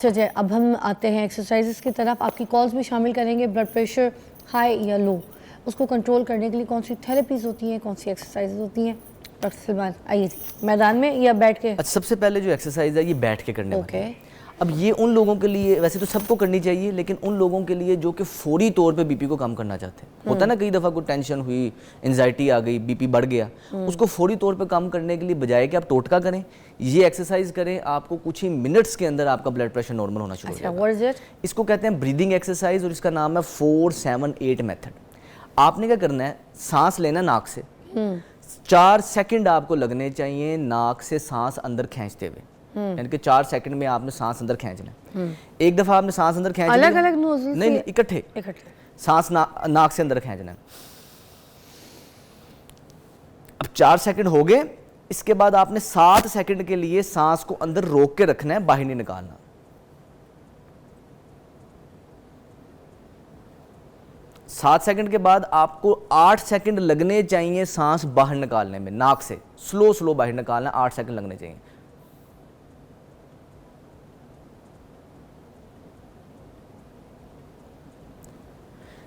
اچھا جی، اب ہم آتے ہیں ایکسرسائزز کی طرف. آپ کی کالز بھی شامل کریں گے. بلڈ پریشر ہائی یا لو، اس کو کنٹرول کرنے کے لیے کون سی تھیراپیز ہوتی ہیں، کون سی ایکسرسائزز ہوتی ہیں؟ ڈاکٹر سلمان آئیے جی، میدان میں یا بیٹھ کے؟ اچھا، سب سے پہلے جو ایکسرسائز ہے یہ بیٹھ کے کرنے والی ہے. اب یہ ان لوگوں کے لیے، ویسے تو سب کو کرنی چاہیے، لیکن ان لوگوں کے لیے جو کہ فوری طور پہ بی پی کو کم کرنا چاہتے ہیں. ہوتا ہے نا کئی دفعہ کوئی ٹینشن ہوئی، انزائٹی آ گئی، بی پی بڑھ گیا، اس کو فوری طور پہ کم کرنے کے لیے بجائے کہ آپ ٹوٹکا کریں، یہ ایکسرسائز کریں، آپ کو کچھ ہی منٹس کے اندر آپ کا بلڈ پریشر نارمل ہونا شروع ہو جائے گا. اس کو کہتے ہیں بریدنگ ایکسرسائز، اور اس کا نام ہے 4-7-8 میتھڈ. آپ نے کیا کرنا ہے، سانس لینا ناک سے، 4 سیکنڈ آپ کو لگنے چاہیے ناک سے سانس اندر کھینچتے ہوئے. یعنی کہ 4 سیکنڈ میں آپ نے سانس اندر کھینچنا ہے. ایک دفعہ آپ نے سانس اندر کھینچ لی، الگ الگ نوزل سے؟ نہیں، اکٹھے سانس ناک سے اندر کھینچنا ہے. اب 4 سیکنڈ ہو گئے. اس کے بعد آپ نے 7 سیکنڈ کے لیے سانس کو اندر روک کے رکھنا ہے، باہر نہیں نکالنا. 7 سیکنڈ کے بعد آپ کو 8 سیکنڈ لگنے چاہیے سانس باہر نکالنے میں، ناک سے سلو باہر نکالنا ہے، 8 سیکنڈ لگنے چاہیے.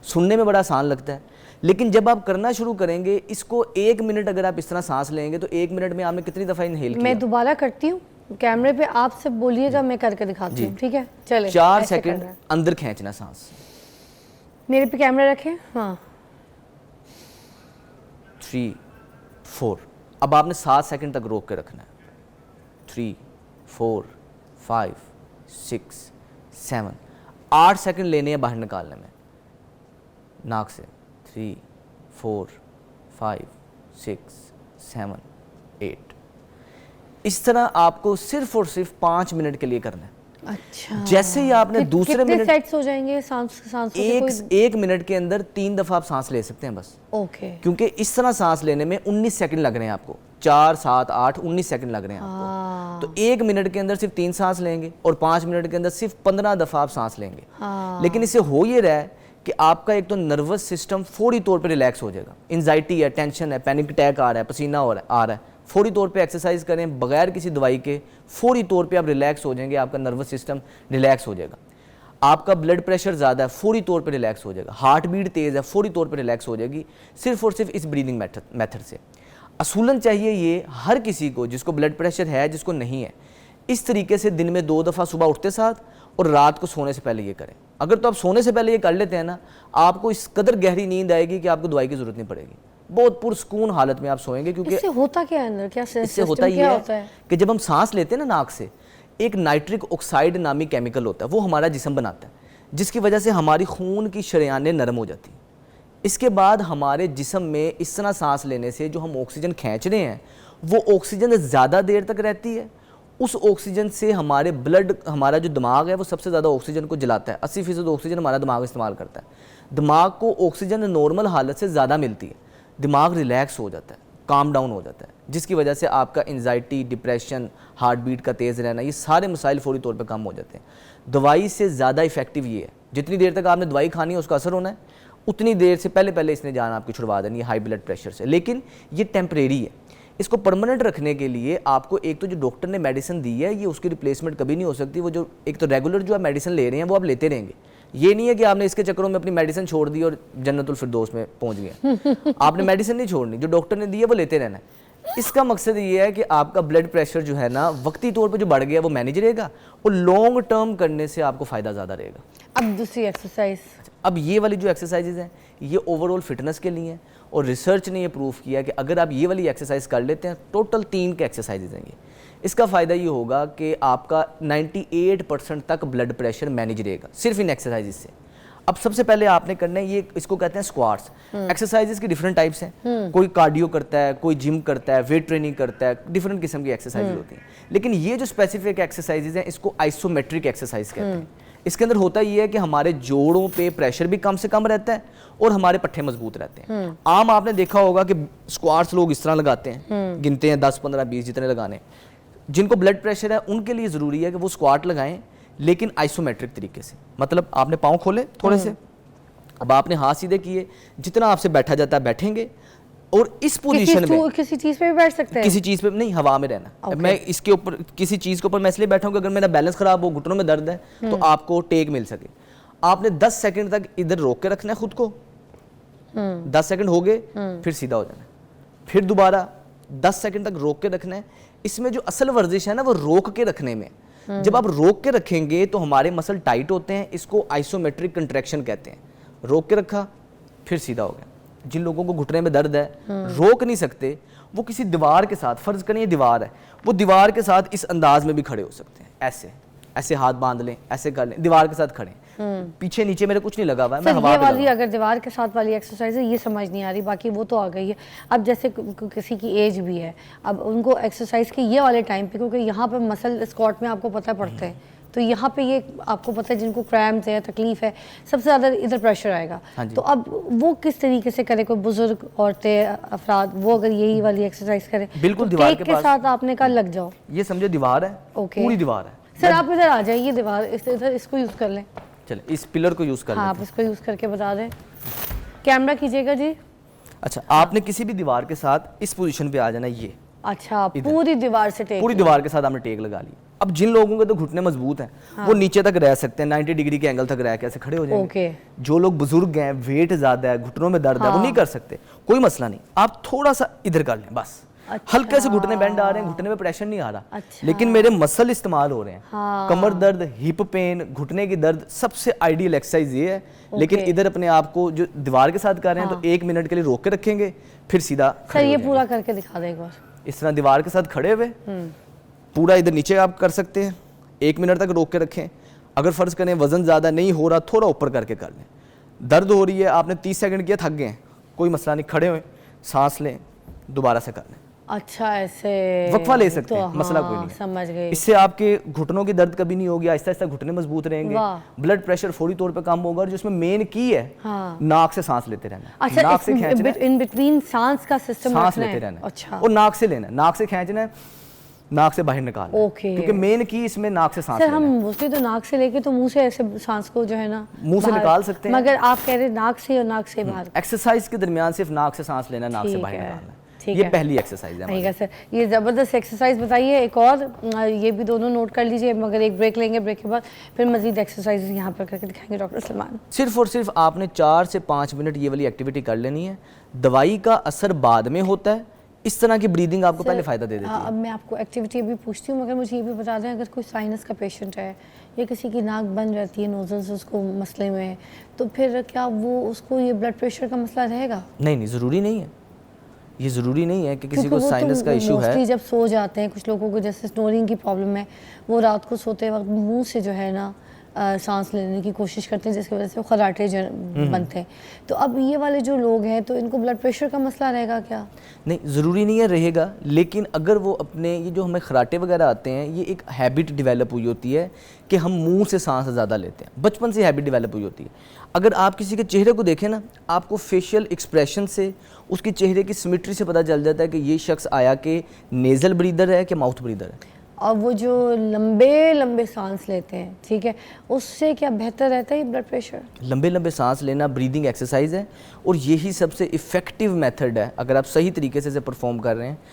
سننے میں بڑا آسان لگتا ہے، لیکن جب آپ کرنا شروع کریں گے اس کو 1 منٹ اگر آپ اس طرح سانس لیں گے تو 1 منٹ میں آپ نے کتنی دفعہ انہیل کیا؟ میں دوبارہ کرتی ہوں، کیمرے پہ آپ سے بولیے گا، میں کر کے دکھاتی ہوں. ٹھیک ہے، چلیں. 4 سیکنڈ اندر کھینچنا سانس. میرے پہ کیمرہ رکھیں. ہاں، 3 4. اب آپ نے 7 سیکنڈ تک روک کے رکھنا ہے. 3 4 5 6 7. 8 سیکنڈ لینے ہیں باہر نکالنے میں ناک سے. 3 4 5 6 7 8. اس طرح آپ کو صرف اور صرف 5 منٹ کے لیے کرنا ہے. اچھا، جیسے ہی آپ نے دوسرے کتنے منٹ، سیٹس ہو جائیں گے سانس ایک منٹ کے اندر 3 دفعہ آپ سانس لے سکتے ہیں بس. اوکے، کیونکہ اس طرح سانس لینے میں 19 سیکنڈ لگ رہے ہیں آپ کو. 4 7 8 19 سیکنڈ لگ رہے ہیں آپ کو. تو 1 منٹ کے اندر صرف 3 سانس لیں گے، اور 5 منٹ کے اندر صرف 15 دفعہ آپ سانس لیں گے. لیکن اس سے ہو یہ رہا ہے کہ آپ کا ایک تو نروس سسٹم فوری طور پہ ریلیکس ہو جائے گا. انزائٹی ہے، ٹینشن ہے، پینک اٹیک آ رہا ہے، پسینہ آ رہا ہے، فوری طور پہ ایکسرسائز کریں بغیر کسی دوائی کے، فوری طور پہ آپ ریلیکس ہو جائیں گے. آپ کا نروس سسٹم ریلیکس ہو جائے گا. آپ کا بلڈ پریشر زیادہ ہے، فوری طور پہ ریلیکس ہو جائے گا. ہارٹ بیٹ تیز ہے، فوری طور پہ ریلیکس ہو جائے گی، صرف اور صرف اس بریدنگ میتھڈ سے. اصولاً چاہیے یہ ہر کسی کو، جس کو بلڈ پریشر ہے، جس کو نہیں ہے، اس طریقے سے دن میں 2 دفعہ صبح اٹھتے ساتھ اور رات کو سونے سے پہلے یہ کریں. اگر تو آپ سونے سے پہلے یہ کر لیتے ہیں نا، آپ کو اس قدر گہری نیند آئے گی کہ آپ کو دوائی کی ضرورت نہیں پڑے گی. بہت پرسکون حالت میں آپ سوئیں گے. کیونکہ اس سے ہوتا کیا ہے اندر، کیا اس سے ہوتا یہ ہے کہ جب ہم سانس لیتے ہیں نا ناک سے، ایک نائٹرک آکسائڈ نامی کیمیکل ہوتا ہے، وہ ہمارا جسم بناتا ہے، جس کی وجہ سے ہماری خون کی شریانیں نرم ہو جاتی ہیں. اس کے بعد ہمارے جسم میں اس طرح سانس لینے سے جو ہم آکسیجن کھینچ رہے ہیں وہ آکسیجن زیادہ دیر تک رہتی ہے. اس آکسیجن سے ہمارا جو دماغ ہے وہ سب سے زیادہ آکسیجن کو جلاتا ہے. 80% آکسیجن ہمارا دماغ استعمال کرتا ہے. دماغ کو آکسیجن نارمل حالت سے زیادہ ملتی ہے، دماغ ریلیکس ہو جاتا ہے، کام ڈاؤن ہو جاتا ہے، جس کی وجہ سے آپ کا انزائٹی، ڈپریشن، ہارٹ بیٹ کا تیز رہنا، یہ سارے مسائل فوری طور پہ کم ہو جاتے ہیں. دوائی سے زیادہ ایفیکٹو یہ ہے. جتنی دیر تک آپ نے دوائی کھانی ہے اس کا اثر ہونا ہے، اتنی دیر سے پہلے اس نے جان آپ کی چھڑوا دینی ہے ہائی بلڈ پریشر سے. لیکن یہ ٹیمپریری ہے. اس کو پرماننٹ رکھنے کے لیے آپ کو ایک تو جو ڈاکٹر نے میڈیسن دی ہے، یہ اس کی ریپلیسمنٹ کبھی نہیں ہو سکتی. وہ جو ایک تو ریگولر جو آپ میڈیسن لے رہے ہیں وہ آپ لیتے رہیں گے. یہ نہیں ہے کہ آپ نے اس کے چکروں میں اپنی میڈیسن چھوڑ دی اور جنت الفردوس میں پہنچ گئے. آپ نے میڈیسن نہیں چھوڑنی، جو ڈاکٹر نے دی ہے وہ لیتے رہنا ہے. اس کا مقصد یہ ہے کہ آپ کا بلڈ پریشر جو ہے نا وقتی طور پہ جو بڑھ گیا وہ مینیج رہے گا، اور لانگ ٹرم کرنے سے آپ کو فائدہ زیادہ رہے گا. اب دوسری ایکسرسائز. اب یہ والی جو ایکسرسائزز ہیں یہ اوور آل فٹنس کے لیے ہیں، اور ریسرچ نے یہ پروف کیا کہ اگر آپ یہ والی ایکسرسائز کر لیتے ہیں، ٹوٹل 3 کے ایکسرسائزز ہیں یہ، اس کا فائدہ یہ ہوگا کہ آپ کا 98% تک بلڈ پریشر مینیج رہے گا صرف ان ایکسرسائزز سے. اب سب سے پہلے آپ نے کرنا ہے، یہ اس کو کہتے ہیں اسکواٹس. ایکسرسائزز کی ڈفرینٹ ٹائپس ہیں، کوئی کارڈیو کرتا ہے، کوئی جم کرتا ہے، ویٹ ٹریننگ کرتا ہے، ڈفرینٹ قسم کی ایکسرسائزز ہوتی ہیں. لیکن یہ جو اسپیسیفک ایکسرسائزز ہیں اس کو آئسومیٹرک ایکسرسائز کہتے ہیں. اس کے اندر ہوتا یہ ہے کہ ہمارے جوڑوں پہ پریشر بھی کم سے کم رہتا ہے اور ہمارے پٹھے مضبوط رہتے ہیں. عام آپ نے دیکھا ہوگا کہ اسکواٹس لوگ اس طرح لگاتے ہیں، گنتے ہیں 10 15 20 جتنے لگانے. جن کو بلڈ پریشر ہے ان کے لیے ضروری ہے کہ وہ اسکواٹ لگائیں، لیکن آئسومیٹرک طریقے سے. مطلب آپ نے پاؤں کھولے تھوڑے سے، اب آپ نے ہاتھ سیدھے کیے، جتنا آپ سے بیٹھا جاتا ہے بیٹھیں گے، اور اس پوزیشن میں کسی چیز پہ بھی بیٹھ سکتے ہیں؟ کسی چیز پہ نہیں، ہوا میں رہنا. میں اس کے اوپر کسی چیز کے اوپر میں اس لیے بیٹھا ہوں کہ اگر میرا بیلنس خراب ہو، گھٹنوں میں درد ہے، تو آپ کو ٹیک مل سکے. آپ نے 10 سیکنڈ تک ادھر روک کے رکھنا ہے خود کو. 10 سیکنڈ ہو گئے پھر سیدھا ہو جانا ہے. پھر دوبارہ 10 سیکنڈ تک روک کے رکھنا ہے. اس میں جو اصل ورزش ہے نا وہ روک کے رکھنے میں. جب آپ روک کے رکھیں گے تو ہمارے مسل ٹائٹ ہوتے ہیں. اس کو آئسومیٹرک کنٹریکشن کہتے ہیں. روک کے رکھا پھر سیدھا ہو گیا. جن لوگوں کو گھٹنے میں درد ہے، روک نہیں سکتے، وہ کسی دیوار کے ساتھ، فرض کریں یہ دیوار ہے، وہ دیوار کے ساتھ اس انداز میں بھی کھڑے ہو سکتے ہیں. ایسے ایسے ہاتھ باندھ لیں، ایسے کر لیں، دیوار کے ساتھ کھڑے. پیچھے نیچے میرے کچھ نہیں لگا ہوا ہے، میں ہوا یہ والی اگر دیوار کے ساتھ والی ایکسرسائز ہے یہ سمجھ نہیں آ رہی، باقی وہ تو آ گئی ہے. اب جیسے کسی کی ایج بھی ہے، اب ان کو ایکسرسائز کے یہ والے ٹائم پہ، کیونکہ یہاں پہ مسل اسکواٹ میں آپ کو پتہ پڑتا ہے، تو یہاں پہ یہ آپ کو پتہ ہے جن کو کرامپس ہے، تکلیف ہے، سب سے زیادہ ادھر پریشر آئے گا. تو اب وہ کس طریقے سے کرے؟ کوئی بزرگ عورتیں، افراد، وہ اگر یہی والی ایکسرسائز کریں بالکل دیوار کے ساتھ آپ نے کہا لگ جاؤ. یہ سمجھے دیوار ہے، پوری دیوار ہے. سر آپ ادھر آ جائیں، یہ دیوار ادھر، اس کو یوز کر لیں. چلیں اس پلر کو یوز کر لیں. آپ اس کو یوز کر کے بتا دیں. کیمرہ کیجیے گا جی. اچھا، آپ نے کسی بھی دیوار کے ساتھ اس پوزیشن پہ آ جانا. یہ اچھا پوری دیوار سے ٹیک، پوری دیوار کے ساتھ آپ نے ٹیک لگا لی. اب جن لوگوں کے تو گھٹنے مضبوط ہیں وہ نیچے تک رہ سکتے ہیں، 90 ڈگری کے اینگل تک رہ کے ایسے کھڑے ہو جائیں گے. جو لوگ بزرگ ہیں، ویٹ زیادہ ہے، گھٹنوں میں درد ہے، وہ نہیں کر سکتے، کوئی مسئلہ نہیں. آپ تھوڑا سا ادھر کر لیں بس. ہلکے سے گھٹنے بینڈ آ رہے ہیں، گھٹنے میں پریشر نہیں آ رہا، لیکن میرے مسل استعمال ہو رہے ہیں. کمر درد، ہپ پین، گھٹنے کی درد، سب سے آئیڈیل ایکسرسائز یہ ہے. لیکن ادھر اپنے آپ کو جو دیوار کے ساتھ کر رہے ہیں تو 1 منٹ کے لیے روک کے رکھیں گے، پھر سیدھا. سر یہ پورا کر کے دکھا دیں ایک بار. اس طرح دیوار کے ساتھ کھڑے ہوئے پورا ادھر نیچے آپ کر سکتے ہیں. 1 منٹ تک روک کے رکھیں. اگر فرض کریں وزن زیادہ نہیں ہو رہا، تھوڑا اوپر کر کے کر لیں. درد ہو رہی ہے، آپ نے 30 سیکنڈ کیا، تھک گئے ہیں، کوئی مسئلہ نہیں، کھڑے ہوئے، سانس لیں، دوبارہ سے کر لیں. اچھا ایسے وقفہ لے سکتے ہیں، مسئلہ کوئی نہیں. سمجھ گئی. اس سے آپ کے گھٹنوں کی درد کبھی نہیں ہوگی، آہستہ آہستہ گھٹنے مضبوط رہیں گے، بلڈ پریشر فوری طور پہ کم ہوگا. اور جو اس میں مین کی ہے ناک سے سانس لیتے رہنا. اچھا ناک سے کھینچنا ہے، ان بٹوین سانس کا سسٹم سانس لیتے رہنا ہے، اور ناک سے لینا ہے. ناک سے کھینچنا ہے، ناک سے باہر نکالنا ہے، کیونکہ مین کی اس میں ناک سے سانس لینا ہے. ہم موسٹلی تو ناک سے لے کے تو منہ سے ایسے سانس کو جو ہے نا منہ سے نکال سکتے ہیں، مگر آپ کہہ رہے ناک سے اور ناک سے باہر. ایکسرسائز کے درمیان صرف ناک سے سانس لینا، ناک سے باہر نکالنا ہے. یہ پہلی ایکسرسائز ہے. ٹھیک ہے سر، یہ زبردست ایکسرسائز بتائیے. ایک اور یہ بھی دونوں نوٹ کر لیجئے، مگر ایک بریک لیں گے، بریک کے بعد پھر مزید ایکسرسائز یہاں پر کر کے دکھائیں گے ڈاکٹر سلمان. صرف اور صرف آپ نے 4 سے 5 منٹ یہ والی ایکٹیویٹی کر لینی ہے. دوائی کا اثر بعد میں ہوتا ہے. اس طرح کی بریدنگ آپ کو پہلے فائدہ دے دیتی ہے. اب میں آپ کو ایکٹیویٹی ابھی پوچھتی ہوں، مگر مجھے یہ بھی بتا دیں اگر کوئی سائنس کا پیشنٹ ہے یا کسی کی ناک بند رہتی ہے، نوزلز اس کو مسئلے میں، تو پھر کیا وہ اس کو یہ بلڈ پریشر کا مسئلہ رہے گا؟ نہیں، ضروری نہیں ہے. یہ ضروری نہیں ہے کہ کسی کو سائنس کا ایشو ہے. موسٹلی جب سو جاتے ہیں کچھ لوگوں کو، جیسے سنورنگ کی پرابلم ہے، وہ رات کو سوتے وقت منہ سے جو ہے نا سانس لینے کی کوشش کرتے ہیں، جس کی وجہ سے وہ خراٹے بنتے ہیں. تو اب یہ والے جو لوگ ہیں تو ان کو بلڈ پریشر کا مسئلہ رہے گا کیا؟ نہیں، ضروری نہیں ہے رہے گا. لیکن اگر وہ اپنے یہ جو ہمیں خراٹے وغیرہ آتے ہیں، یہ ایک ہیبٹ ڈیولپ ہوئی ہوتی ہے کہ ہم منہ سے سانس زیادہ لیتے ہیں. بچپن سے ہیبٹ ڈیولپ ہوئی ہوتی ہے. اگر آپ کسی کے چہرے کو دیکھیں نا، آپ کو فیشیل ایکسپریشن سے، اس کی چہرے کی سمیٹری سے پتہ چل جاتا ہے کہ یہ شخص آیا کہ نیزل بریدر ہے کہ ماؤتھ بریدر ہے. اور وہ جو لمبے لمبے سانس لیتے ہیں، ٹھیک ہے، اس سے کیا بہتر رہتا ہے بلڈ پریشر؟ لمبے لمبے سانس لینا بریدنگ ایکسرسائز ہے، اور یہی سب سے افیکٹو میتھڈ ہے. اگر آپ صحیح طریقے سے اسے پرفارم کر رہے ہیں